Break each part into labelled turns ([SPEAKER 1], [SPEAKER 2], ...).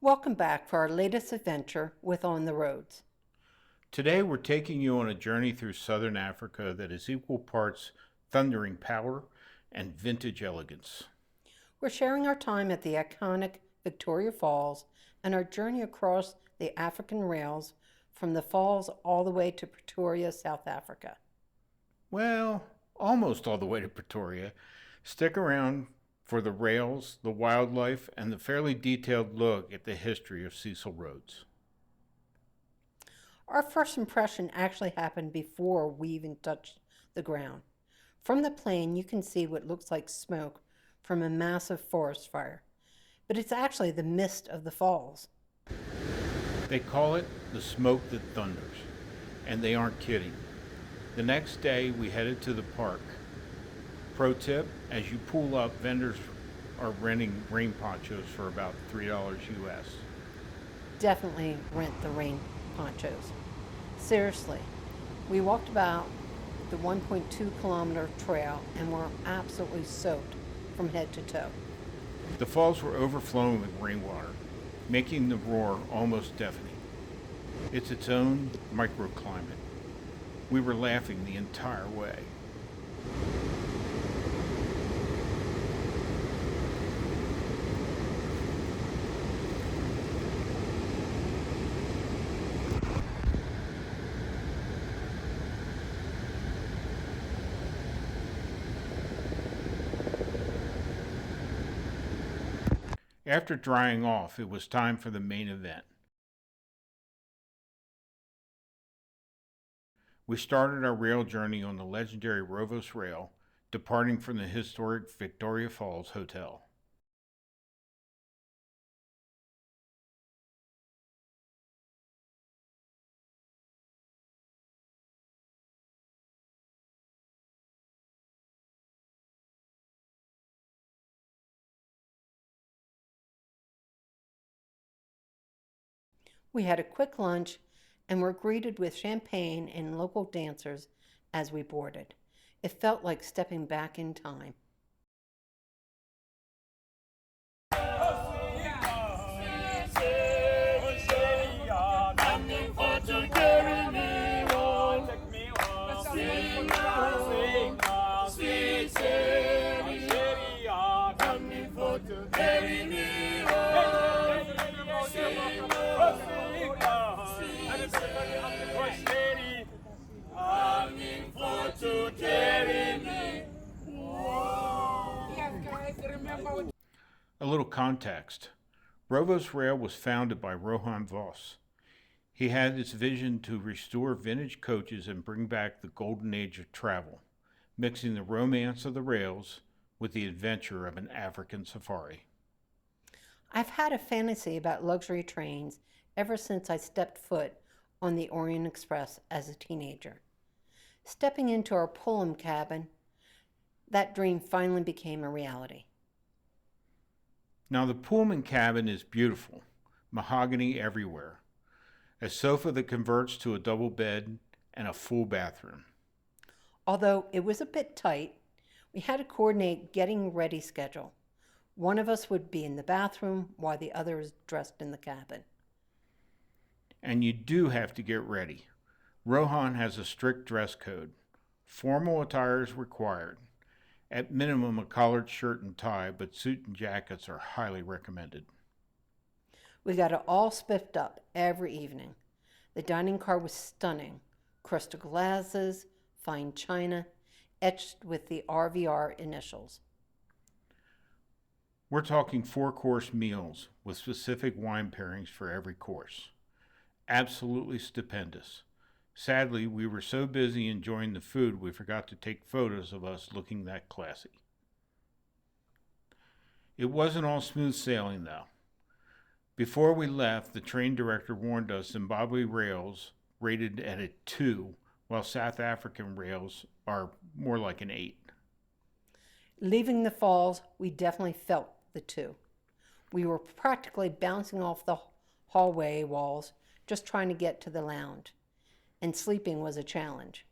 [SPEAKER 1] Welcome back for our latest adventure with On the Roads.
[SPEAKER 2] Today we're taking you on a journey through southern Africa that is equal parts thundering power and vintage elegance.
[SPEAKER 1] We're sharing our time at the iconic Victoria Falls and our journey across the African rails from the falls all the way to Pretoria, South Africa.
[SPEAKER 2] Well, almost all the way to Pretoria. Stick around for the rails, the wildlife, and the fairly detailed look at the history of Cecil Rhodes.
[SPEAKER 1] Our first impression actually happened before we even touched the ground. From the plane, you can see what looks like smoke from a massive forest fire, but it's actually the mist of the falls.
[SPEAKER 2] They call it the smoke that thunders, and they aren't kidding. The next day we headed to the park. Pro tip, as you pull up, vendors are renting rain ponchos for about $3 US.
[SPEAKER 1] Definitely rent the rain ponchos. Seriously, we walked about the 1.2-kilometer trail and were absolutely soaked from head to toe.
[SPEAKER 2] The falls were overflowing with rainwater, making the roar almost deafening. It's its own microclimate. We were laughing the entire way. After drying off, it was time for the main event. We started our rail journey on the legendary Rovos rail, departing from the historic Victoria Falls Hotel.
[SPEAKER 1] We had a quick lunch and were greeted with champagne and local dancers as we boarded. It felt like stepping back in time.
[SPEAKER 2] A little context. Rovos Rail was founded by Rohan Voss. He had this vision to restore vintage coaches and bring back the golden age of travel, mixing the romance of the rails with the adventure of an African safari.
[SPEAKER 1] I've had a fantasy about luxury trains ever since I stepped foot on the Orient Express as a teenager. Stepping into our Pullman cabin, that dream finally became a reality.
[SPEAKER 2] Now the Pullman cabin is beautiful, mahogany everywhere, a sofa that converts to a double bed, and a full bathroom.
[SPEAKER 1] Although it was a bit tight, we had to coordinate getting ready schedule. One of us would be in the bathroom while the other is dressed in the cabin.
[SPEAKER 2] And you do have to get ready. Rohan has a strict dress code. Formal attire is required. At minimum, a collared shirt and tie, but suit and jackets are highly recommended.
[SPEAKER 1] We got it all spiffed up every evening. The dining car was stunning. Crystal glasses, fine china, etched with the RVR initials.
[SPEAKER 2] We're talking 4-course meals with specific wine pairings for every course. Absolutely stupendous. Sadly, we were so busy enjoying the food we forgot to take photos of us looking that classy. It wasn't all smooth sailing though. Before we left, the train director warned us Zimbabwe rails rated at a 2, while South African rails are more like an 8.
[SPEAKER 1] Leaving the falls, we definitely felt the 2. We were practically bouncing off the hallway walls just trying to get to the lounge, and sleeping was a challenge.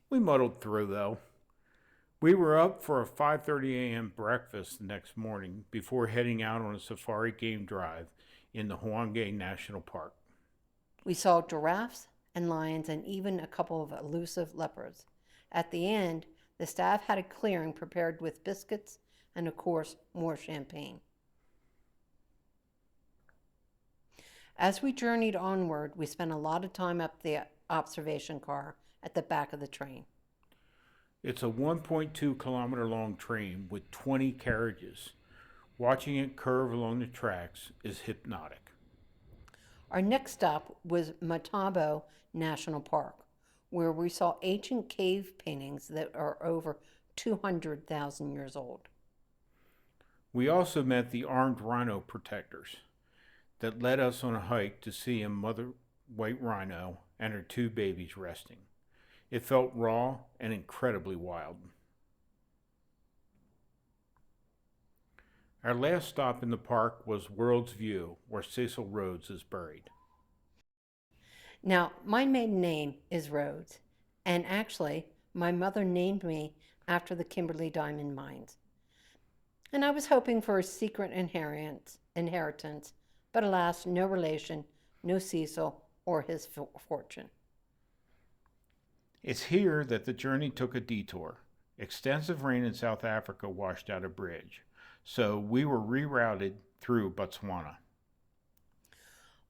[SPEAKER 2] We muddled through though. We were up for a 5:30 a.m. breakfast the next morning before heading out on a safari game drive in the Hwanghae National Park.
[SPEAKER 1] We saw giraffes and lions and even a couple of elusive leopards. At the end, the staff had a clearing prepared with biscuits and, of course, more champagne. As we journeyed onward, we spent a lot of time up the observation car at the back of the train.
[SPEAKER 2] It's a 1.2 kilometer long train with 20 carriages. Watching it curve along the tracks is hypnotic.
[SPEAKER 1] Our next stop was Matabo National Park, where we saw ancient cave paintings that are over 200,000 years old.
[SPEAKER 2] We also met the armed rhino protectors that led us on a hike to see a mother white rhino and her two babies resting. It felt raw and incredibly wild. Our last stop in the park was World's View, where Cecil Rhodes is buried.
[SPEAKER 1] Now, my maiden name is Rhodes, and actually, my mother named me after the Kimberley Diamond Mines. And I was hoping for a secret inheritance, but alas, no relation, no Cecil or his fortune.
[SPEAKER 2] It's here that the journey took a detour. Extensive rain in South Africa washed out a bridge, so we were rerouted through Botswana.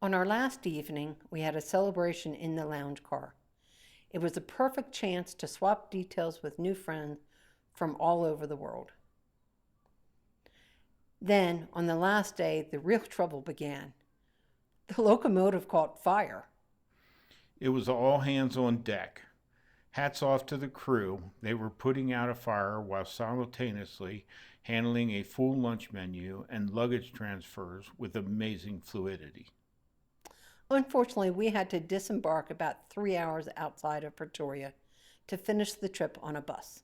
[SPEAKER 1] On our last evening, we had a celebration in the lounge car. It was a perfect chance to swap details with new friends from all over the world. Then, on the last day, the real trouble began. The locomotive caught fire.
[SPEAKER 2] It was all hands on deck. Hats off to the crew. They were putting out a fire while simultaneously handling a full lunch menu and luggage transfers with amazing fluidity.
[SPEAKER 1] Unfortunately, we had to disembark about 3 hours outside of Pretoria to finish the trip on a bus.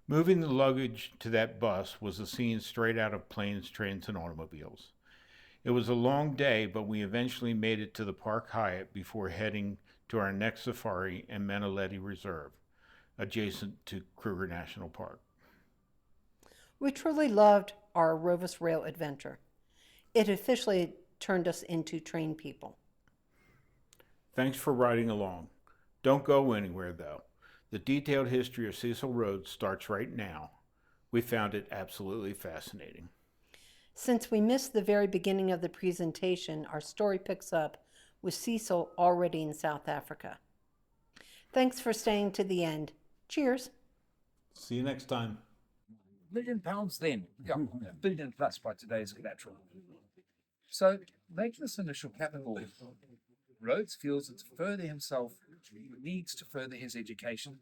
[SPEAKER 2] Moving the luggage to that bus was a scene straight out of Planes, Trains, and Automobiles. It was a long day, but we eventually made it to the Park Hyatt before heading to our next safari in Manaleti Reserve, adjacent to Kruger National Park.
[SPEAKER 1] We truly loved our Rovos rail adventure. It officially turned us into train people.
[SPEAKER 2] Thanks for riding along. Don't go anywhere, though. The detailed history of Cecil Rhodes starts right now. We found it absolutely fascinating.
[SPEAKER 1] Since we missed the very beginning of the presentation, our story picks up with Cecil already in South Africa. Thanks for staying to the end. Cheers.
[SPEAKER 2] See you next time.
[SPEAKER 3] £1 million then. Yeah, a billion plus by today's collateral. So, making this initial capital, Rhodes feels that to further himself, he needs to further his education.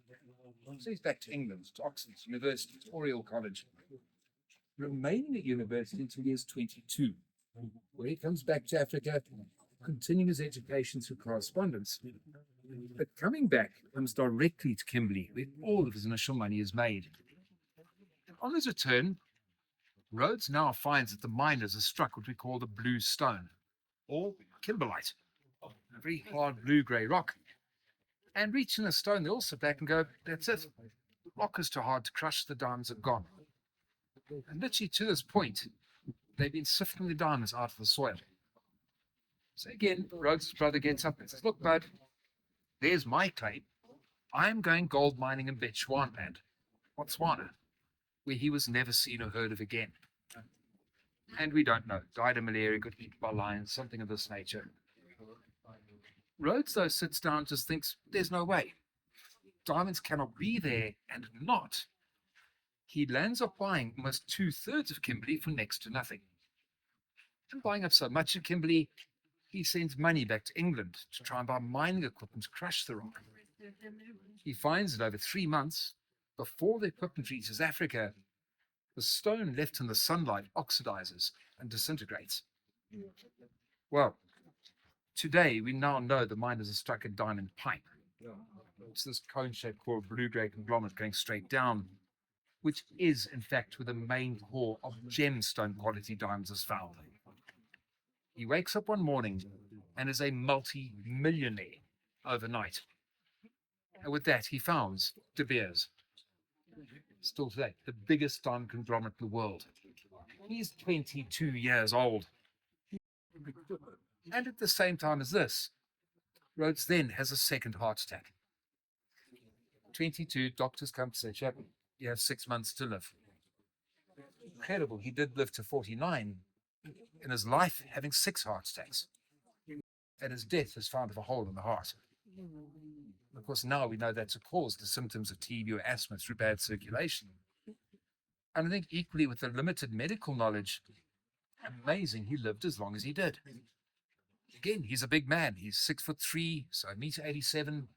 [SPEAKER 3] So he's back to England, to Oxford University, to Oriel College, remaining at university until he is 22, where he comes back to Africa, continuing his education through correspondence. But coming back, comes directly to Kimberley, where all of his initial money is made. And on his return, Rhodes now finds that the miners have struck what we call the blue stone, or kimberlite, a very hard blue-grey rock. And reaching the stone, they all sit back and go, that's it. The rock is too hard to crush, the diamonds are gone. And literally to this point, they've been sifting the diamonds out of the soil. So again, Rhodes' brother gets up and says, look, bud, there's my claim. I'm going gold mining in Botswana, where he was never seen or heard of again. And we don't know. Died of malaria, got eaten by lions, something of this nature. Rhodes, though, sits down and just thinks, there's no way. Diamonds cannot be there and not. He lands up buying almost 2/3 of Kimberley for next to nothing. And buying up so much of Kimberley, he sends money back to England to try and buy mining equipment to crush the rock. He finds that over 3 months, before the equipment reaches Africa, the stone left in the sunlight oxidizes and disintegrates. Well, today we now know the miners have struck a diamond pipe. It's this cone-shaped core of blue-grey conglomerate going straight down, which is, in fact, where the main core of gemstone quality diamonds is found. He wakes up one morning and is a multi-millionaire overnight. And with that, he founds De Beers. still today, the biggest diamond conglomerate in the world. He's 22 years old. And at the same time as this, Rhodes then has a second heart attack. 22, doctors come to say, chap, you have 6 months to live. Incredible. He did live to 49 in his life, having 6 heart attacks. And his death is found of a hole in the heart. Of course, now we know that's a cause, the symptoms of TB or asthma through bad circulation. And I think equally with the limited medical knowledge, amazing he lived as long as he did. Again, he's a big man. He's 6'3", so 1.87 m,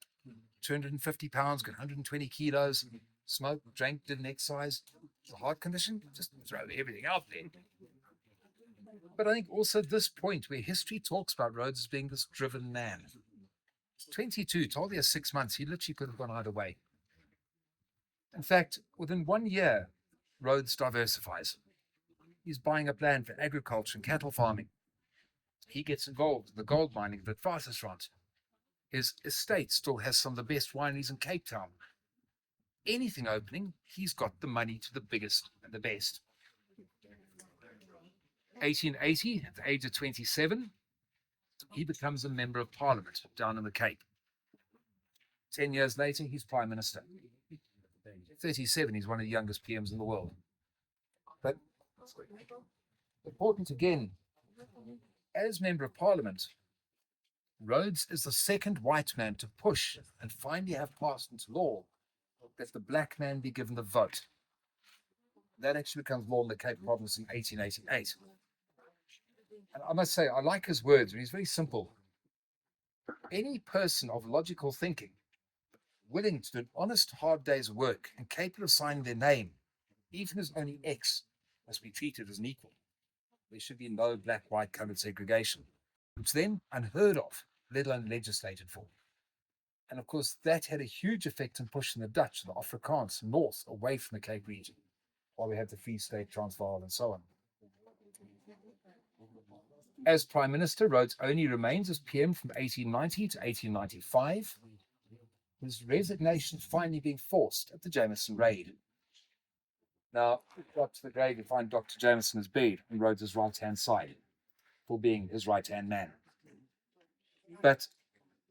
[SPEAKER 3] 250 pounds, got 120 kilos, smoked, drank, didn't exercise. The heart condition, just throw everything out there. But I think also this point where history talks about Rhodes as being this driven man. 22, told he has 6 months, he literally could have gone either way. In fact, within 1 year, Rhodes diversifies. He's buying up land for agriculture and cattle farming. He gets involved in the gold mining of the Witwatersrand. His estate still has some of the best wineries in Cape Town. Anything opening, he's got the money to the biggest and the best. 1880, at the age of 27, he becomes a member of parliament down in the Cape. 10 years later, he's prime minister. 37, he's one of the youngest PMs in the world. But important again, as member of parliament, Rhodes is the second white man to push and finally have passed into law that the black man be given the vote. That actually becomes law in the Cape Province in 1888. And I must say, I like his words, and he's very simple. Any person of logical thinking, willing to do an honest, hard day's work and capable of signing their name, even as only X, must be treated as an equal. There should be no black-white coloured segregation. It's then unheard of, let alone legislated for. And of course, that had a huge effect in pushing the Dutch, the Afrikaans, north, away from the Cape region, while we had the Free State, Transvaal, and so on. As Prime Minister, Rhodes only remains as PM from 1890 to 1895, his resignation finally being forced at the Jameson raid. Now, we got to the grave, you find Dr. Jameson is buried on Rhodes' right-hand side, for being his right-hand man. But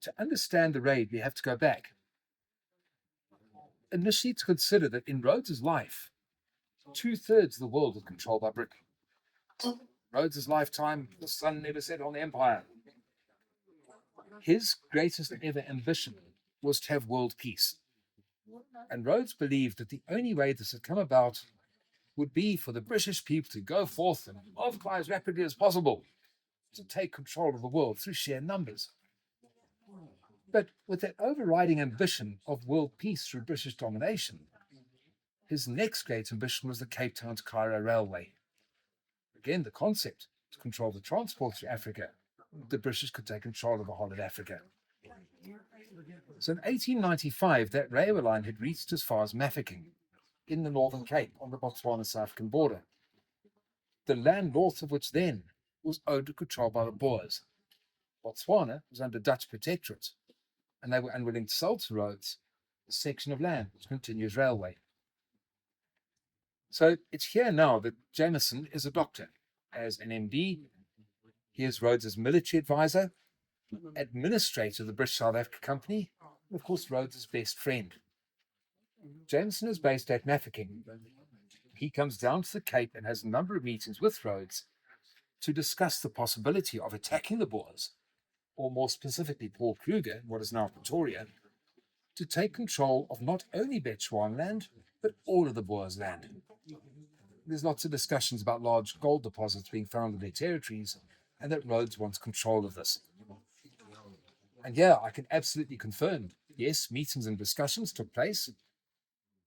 [SPEAKER 3] to understand the raid, we have to go back. Initially, to consider that in Rhodes' life, 2/3 of the world was controlled by Britain. Rhodes' lifetime, the sun never set on the empire. His greatest ever ambition was to have world peace. And Rhodes believed that the only way this had come about would be for the British people to go forth and multiply as rapidly as possible to take control of the world through sheer numbers. But with that overriding ambition of world peace through British domination, his next great ambition was the Cape Town to Cairo Railway. Again, the concept to control the transport through Africa, the British could take control of the whole of Africa. So in 1895, that railway line had reached as far as Mafeking, in the Northern Cape, on the Botswana-South African border. The land north of which then was owned and controlled by the Boers. Botswana was under Dutch protectorate, and they were unwilling to sell to Rhodes a section of land to continue his railway. So it's here now that Jameson is a doctor. As an MD, he is Rhodes' military advisor, administrator of the British South Africa Company, and of course Rhodes' best friend. Jameson is based at Mafeking. He comes down to the Cape and has a number of meetings with Rhodes to discuss the possibility of attacking the Boers, or more specifically Paul Kruger, what is now Pretoria, to take control of not only Bechuanaland, but all of the Boers' land. There's lots of discussions about large gold deposits being found in their territories, and that Rhodes wants control of this. And yeah, I can absolutely confirm, yes, meetings and discussions took place,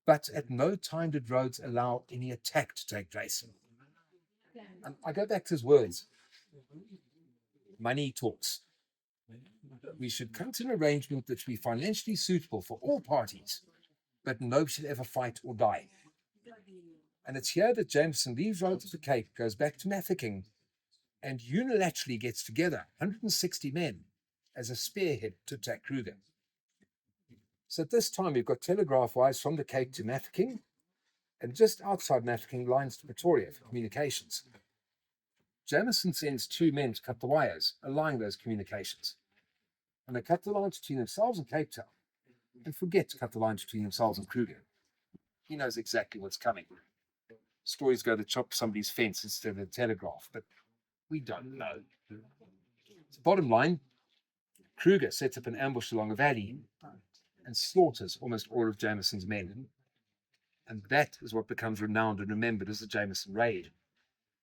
[SPEAKER 3] but at no time did Rhodes allow any attack to take place. And I go back to his words. Money talks. We should come to an arrangement that should be financially suitable for all parties, but nobody should ever fight or die. And it's here that Jameson leaves Rhodes at the Cape, goes back to Mafeking, and unilaterally gets together 160 men as a spearhead to attack Kruger. So at this time, we've got telegraph wires from the Cape to Mafeking, and just outside Mafeking lines to Petroria for communications. Jameson sends 2 men to cut the wires, allying those communications. And they cut the lines between themselves and Cape Town, and forget to cut the lines between themselves and Kruger. He knows exactly what's coming. Stories go to chop somebody's fence instead of the telegraph, but we don't know. So bottom line, Kruger sets up an ambush along a valley and slaughters almost all of Jameson's men. And that is what becomes renowned and remembered as the Jameson Raid.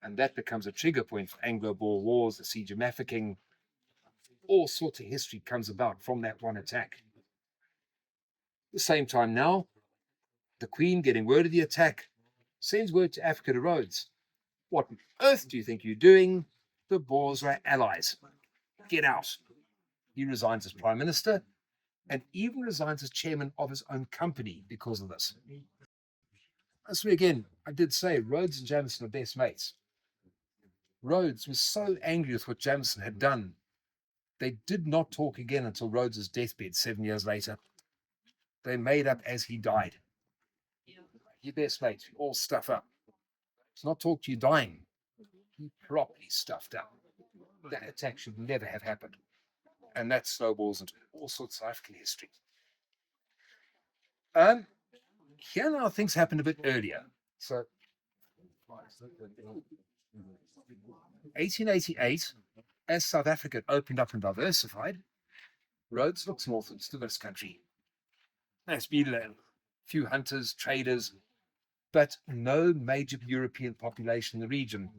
[SPEAKER 3] And that becomes a trigger point for Anglo-Boer Wars, the Siege of Mafeking. All sorts of history comes about from that one attack. At the same time now, the Queen, getting word of the attack, sends word to Africa to Rhodes. What on earth do you think you're doing? The Boers are allies. Get out. He resigns as Prime Minister and even resigns as chairman of his own company because of this. So again, I did say Rhodes and Jameson are best mates. Rhodes was so angry with what Jameson had done, they did not talk again until Rhodes's deathbed 7 years later. They made up as he died. Your best mate, all stuff up. It's not talk to you dying. He properly stuffed up. That attack should never have happened. And that snowballs into all sorts of African history. Here now things happened a bit earlier. So 1888, as South Africa opened up and diversified, Rhodes looks northwards to this country. That's Beadland, few hunters, traders, but no major European population in the region.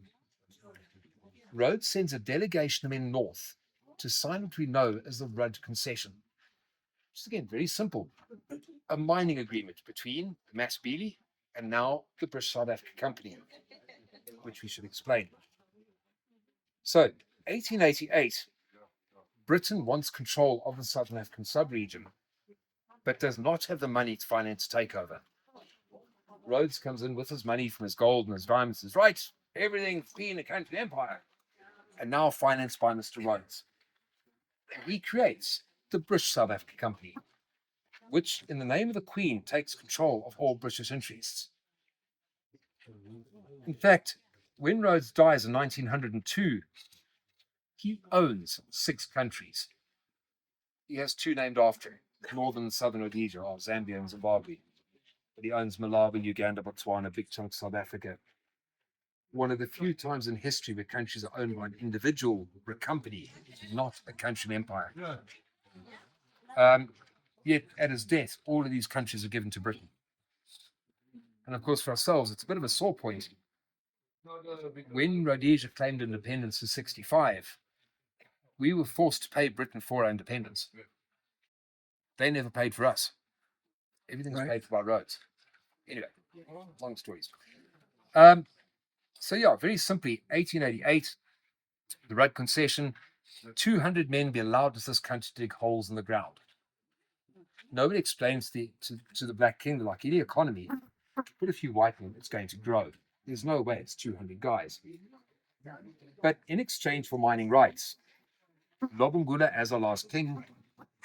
[SPEAKER 3] Rhodes sends a delegation of men north to sign what we know as the Rudd Concession. Which is again very simple. A mining agreement between Matabele and now the British South Africa Company, which we should explain. So, 1888, Britain wants control of the Southern African sub-region, but does not have the money to finance a takeover. Rhodes comes in with his money from his gold and his diamonds, says, right, everything's been a country empire, and now financed by Mr. Rhodes. And he creates the British South Africa Company, which, in the name of the Queen, takes control of all British interests. In fact, when Rhodes dies in 1902, he owns 6 countries. He has 2 named after him, Northern and Southern Rhodesia, or Zambia and Zimbabwe. But he owns Malawi, Uganda, Botswana, big chunk of South Africa. One of the few times in history where countries are owned by an individual or a company, not a country and empire. Yet at his death, all of these countries are given to Britain. And of course, for ourselves, it's a bit of a sore point. When Rhodesia claimed independence in 1965, we were forced to pay Britain for our independence. They never paid for us. Everything's paid for by Rhodes. Anyway, long stories. So yeah, very simply, 1888, the Rudd Concession, 200 men be allowed to this country to dig holes in the ground. Nobody explains to the Black King, like any economy, put a few white men, it's going to grow. There's no way it's 200 guys. But in exchange for mining rights, Lobengula, as our last king,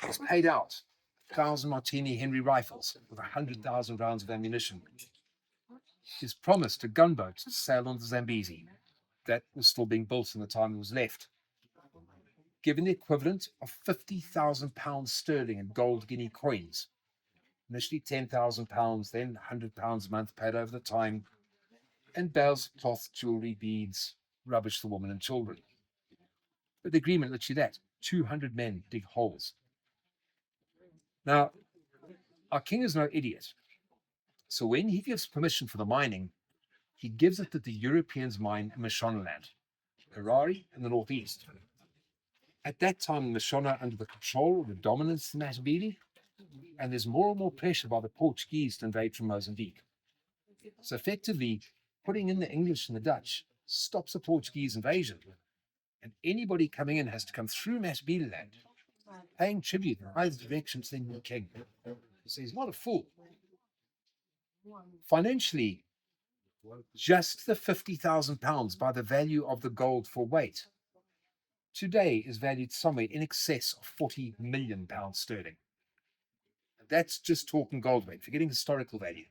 [SPEAKER 3] was paid out 1,000 Martini Henry rifles with 100,000 rounds of ammunition. His promise to gunboats to sail on the Zambezi, that was still being built in the time it was left, given the equivalent of 50,000 pounds sterling in gold guinea coins. Initially 10,000 pounds, then 100 pounds a month paid over the time, and bales of cloth, jewelry, beads, rubbish for women and children. But the agreement literally that 200 men dig holes. Now, our king is no idiot. So when he gives permission for the mining, he gives it that the Europeans mine in Mashonaland, Harare in the northeast. At that time, Mashona under the control or the dominance of Matabele, and there's more and more pressure by the Portuguese to invade from Mozambique. So effectively, putting in the English and the Dutch stops the Portuguese invasion. And anybody coming in has to come through Matabele land, paying tribute in either direction to the new king. So he's not a fool. Financially, just the 50,000 pounds by the value of the gold for weight today is valued somewhere in excess of 40 million pounds sterling. That's just talking gold weight, forgetting historical value.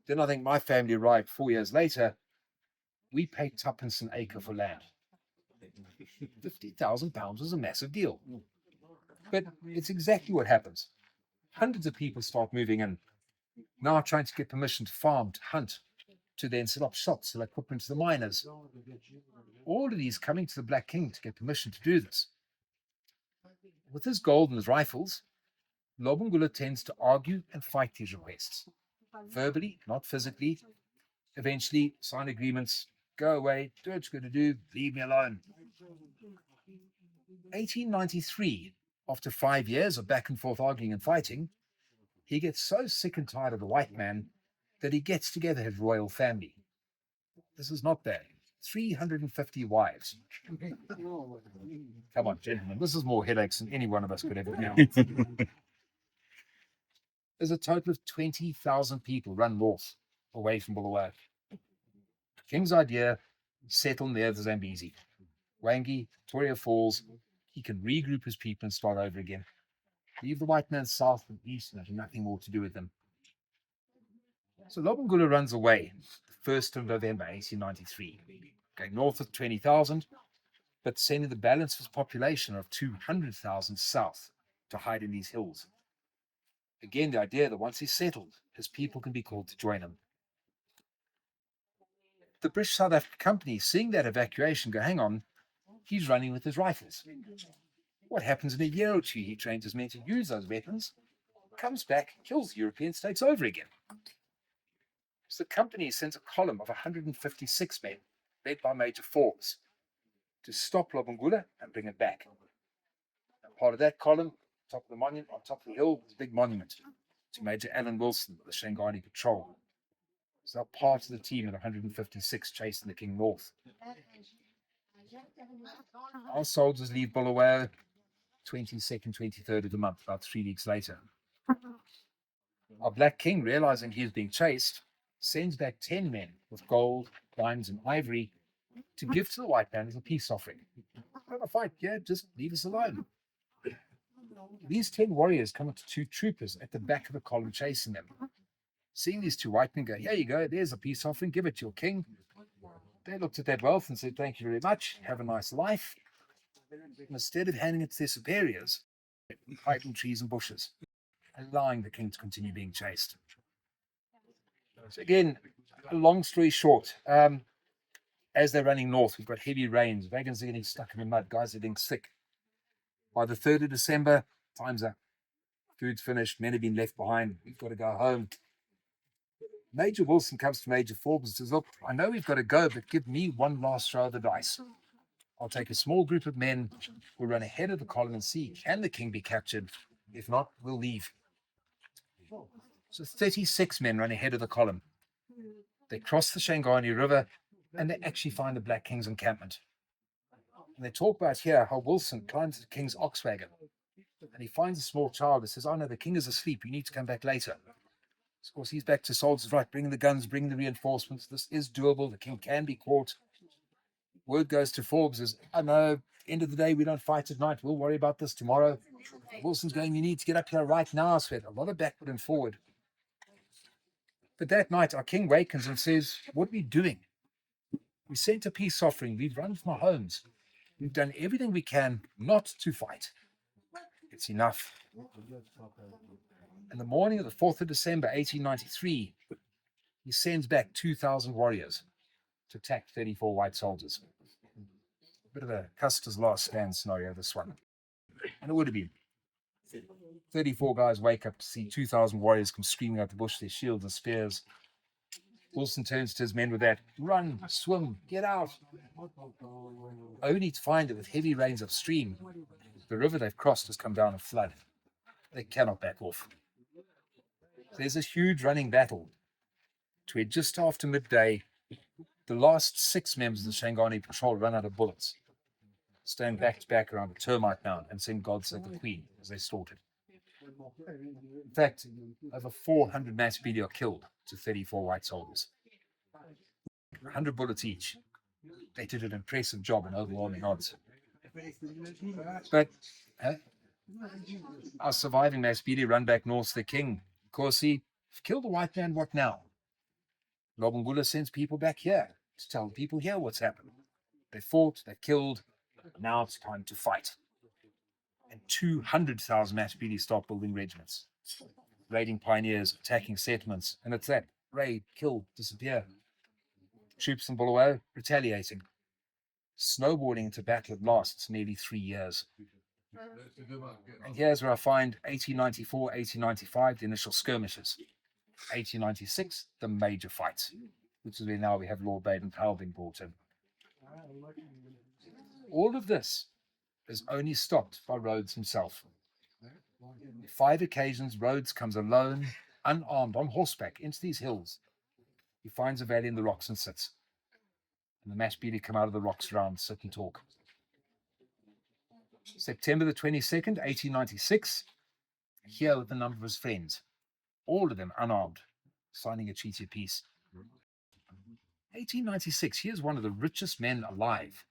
[SPEAKER 3] Then I think my family arrived 4 years later. We paid tuppence an acre for land. £50,000 was a massive deal. But it's exactly what happens. Hundreds of people start moving in, now trying to get permission to farm, to hunt, to then set up shops, sell equipment to the miners. All of these coming to the Black King to get permission to do this. With his gold and his rifles, Lobengula tends to argue and fight these requests. Verbally, not physically. Eventually, sign agreements, go away, do what you're going to do, leave me alone. 1893, after 5 years of back and forth arguing and fighting, he gets so sick and tired of the white man that he gets together his royal family. This is not bad. 350 wives. Come on, gentlemen, this is more headaches than any one of us could ever have. There's a total of 20,000 people run north away from Bulawayo. King's idea, settle near the Zambezi. Wangi, Petroria Falls, he can regroup his people and start over again. Leave the white man south and east and have nothing more to do with them. So Lobengula runs away the 1st of November 1893, going north of 20,000, but sending the balance of his population of 200,000 south to hide in these hills. Again, the idea that once he's settled, his people can be called to join him. The British South African Company, seeing that evacuation, go, hang on, he's running with his rifles. What happens in a year or two? He trains his men to use those weapons, comes back, kills the Europeans, takes over again. So the company sends a column of 156 men, led by Major Forbes, to stop Lobengula and bring it back. And part of that column, top of the monument, on top of the hill, was a big monument to Major Alan Wilson of the Shangani Patrol. So they're part of the team of 156 chasing the king north. Our soldiers leave Bulawayo 22nd, 23rd of the month, about 3 weeks later. Our Black King, realizing he is being chased, sends back 10 men with gold, diamonds, and ivory to give to the white man as a peace offering. Not a fight, yeah, just leave us alone. These 10 warriors come up to 2 troopers at the back of the column chasing them. Seeing these 2 white men go, here you go, there's a peace offering, give it to your king. They looked at that wealth and said, thank you very much, have a nice life. And instead of handing it to their superiors, hide in trees and bushes, allowing the king to continue being chased. So again, a long story short, as they're running north, we've got heavy rains, wagons are getting stuck in the mud, guys are getting sick. By the 3rd of December, time's up. Food's finished, men have been left behind, we've got to go home. Major Wilson comes to Major Forbes and says, look, I know we've got to go, but give me one last throw of the dice. I'll take a small group of men, we'll run ahead of the column and see, can the king be captured? If not, we'll leave. So 36 men run ahead of the column. They cross the Shangani River and they actually find the Black King's encampment. And they talk about here how Wilson climbs the king's ox wagon and he finds a small child that says, oh no, the king is asleep, you need to come back later. Of course, he's back to soldiers, right, bring the guns, bring the reinforcements, this is doable, the king can be caught. Word goes to Forbes is, oh no, end of the day, we don't fight at night, we'll worry about this tomorrow. Wilson's going, you need to get up here right now. So a lot of backward and forward. But that night, our king wakens and says, what are we doing? We sent a peace offering, we've run from our homes. We've done everything we can not to fight. It's enough. In the morning of the 4th of December, 1893, he sends back 2,000 warriors to attack 34 white soldiers. A bit of a Custer's last stand scenario, this one. And it would have been. 34 guys wake up to see 2,000 warriors come screaming out the bush, their shields and spears. Wilson turns to his men with that, run, swim, get out. Only to find that with heavy rains upstream, the river they've crossed has come down a flood. They cannot back off. There's a huge running battle to where just after midday, the last 6 members of the Shangani Patrol run out of bullets, stand back to back around a termite mound and sing God Save the Queen as they slaughtered. In fact, over 400 mass BD are killed to 34 white soldiers. 100 bullets each. They did an impressive job in overwhelming odds. But our surviving mass BD run back north to the king. Of course, he killed the white man, what now? Lobengula sends people back here to tell people here what's happened. They fought, they killed, now it's time to fight. And 200,000 Mashpili start building regiments, raiding pioneers, attacking settlements, and it's that raid, kill, disappear. Troops in Bulawayo retaliating, snowballing into battle that lasts nearly 3 years. And here's where I find 1894, 1895, the initial skirmishes. 1896, the major fights, which is where now we have Lord Baden-Powell being brought in. All of this is only stopped by Rhodes himself. On 5 occasions, Rhodes comes alone, unarmed, on horseback, into these hills. He finds a valley in the rocks and sits. And the Mashpili come out of the rocks around, sit and talk. September the 22nd, 1896, here with a number of his friends, all of them unarmed, signing a treaty of peace. 1896, here's one of the richest men alive.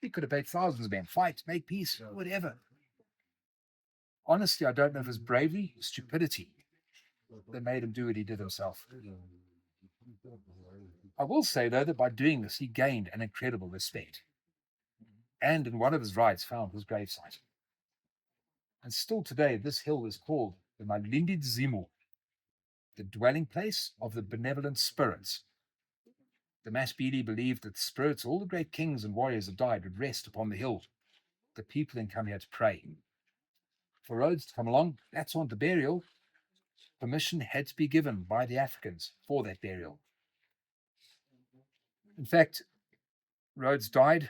[SPEAKER 3] He could have paid thousands of men, fight, make peace, whatever. Honestly, I don't know if it was bravery or stupidity that made him do what he did himself. I will say, though, that by doing this, he gained an incredible respect. And in one of his rides, found his gravesite. And still today, this hill is called the Malindi Zimu, the dwelling place of the benevolent spirits. The Mashpili believed that the spirits, all the great kings and warriors that died, would rest upon the hill. The people then come here to pray. For Rhodes to come along, that's on the burial. Permission had to be given by the Africans for that burial. In fact, Rhodes died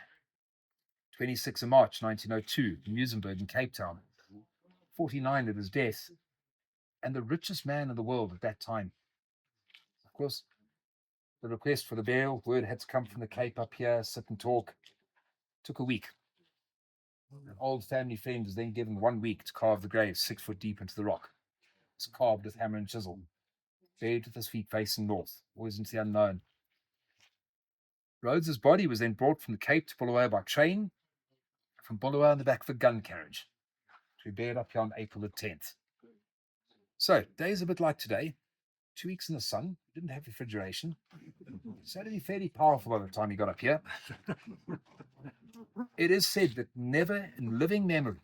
[SPEAKER 3] 26th of March 1902 in Muizenberg in Cape Town, 49 at his death, and the richest man in the world at that time. Of course, the request for the burial, word had to come from the Cape up here, sit and talk. Took a week. An old family friend was then given 1 week to carve the grave 6 foot deep into the rock. It's carved with hammer and chisel, buried with his feet facing north, always into the unknown. Rhodes's body was then brought from the Cape to Bulawayo by train, from Bulawayo on the back of a gun carriage, to be buried up here on April the 10th. So, days a bit like today, 2 weeks in the sun, didn't have refrigeration, so it'd be fairly powerful by the time he got up here. It is said that never in living memory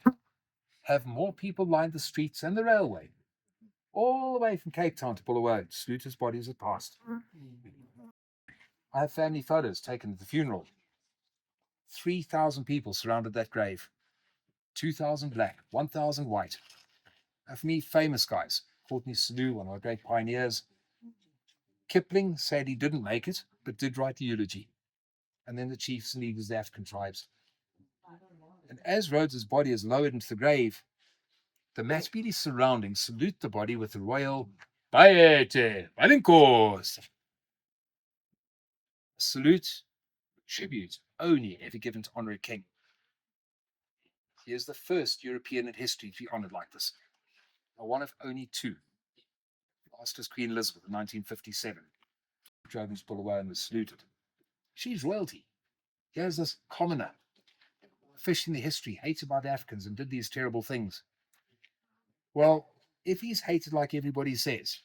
[SPEAKER 3] have more people lined the streets and the railway, all the way from Cape Town to Bulawayo, to salute his body as it passed. I have family photos taken at the funeral. 3,000 people surrounded that grave. 2,000 black, 1,000 white. And for me, famous guys. Courtney Slew, one of our great pioneers. Kipling said he didn't make it, but did write the eulogy. And then the chiefs and leaders of the African tribes. And as Rhodes's body is lowered into the grave, the Mashpili surrounding salute the body with the royal Bayete, Balinkos. Salute, tribute, only ever given to honor a king. He is the first European in history to be honored like this. One of only 2. Last was Queen Elizabeth in 1957. Drove into Bulawayo and was saluted. She's royalty. Here's this commoner, fish in the history, hated by the Africans and did these terrible things. Well, if he's hated like everybody says,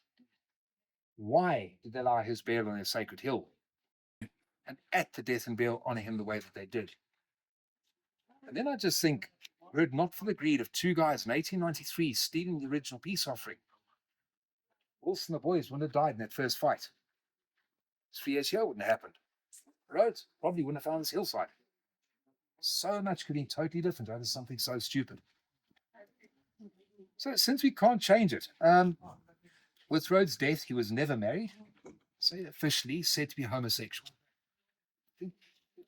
[SPEAKER 3] why did they allow his burial on their sacred hill? And at the death and burial, honor him the way that they did. And then I just think, were it not for the greed of 2 guys in 1893 stealing the original peace offering, Wilson and the boys wouldn't have died in that first fight. 3 years here wouldn't have happened. Rhodes probably wouldn't have found this hillside. So much could be totally different over something so stupid. So since we can't change it, with Rhodes' death, he was never married, so officially said to be homosexual. Who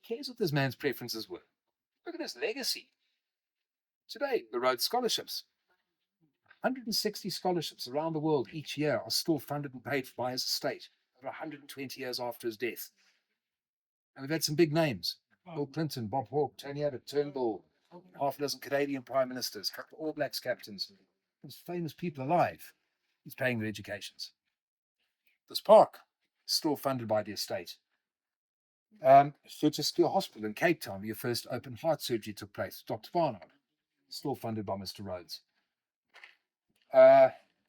[SPEAKER 3] cares what this man's preferences were? Look at his legacy. Today, the Rhodes Scholarships. 160 scholarships around the world each year are still funded and paid for by his estate, over 120 years after his death. And we've had some big names. Bill Clinton, Bob Hawke, Tony Abbott, Turnbull, half a dozen Canadian prime ministers, a couple of All Blacks captains. There's famous people alive. He's paying their educations. This park is still funded by the estate. Fitzgerald Hospital in Cape Town, where your first open heart surgery took place, Dr. Barnard, still funded by Mr. Rhodes.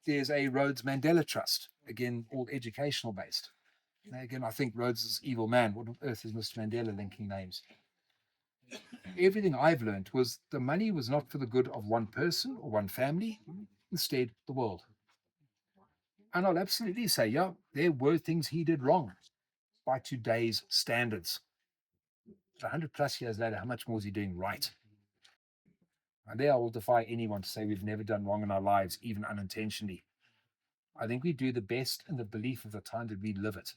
[SPEAKER 3] There's a Rhodes Mandela Trust, again, all educational based. Again, I think Rhodes is evil man. What on earth is Mr. Mandela linking names? Everything I've learned was the money was not for the good of one person or one family, instead the world. And I'll absolutely say, yeah, there were things he did wrong by today's standards. But 100 plus years later, how much more is he doing right? And there I will defy anyone to say we've never done wrong in our lives, even unintentionally. I think we do the best in the belief of the time that we live it.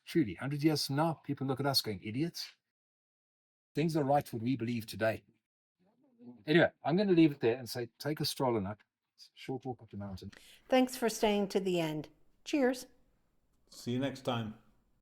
[SPEAKER 3] Truly, 100 years from now, people look at us going, idiots. Things are right what we believe today. Anyway, I'm going to leave it there and say, take a stroll on up. It's a short walk up the mountain.
[SPEAKER 1] Thanks for staying to the end. Cheers.
[SPEAKER 2] See you next time.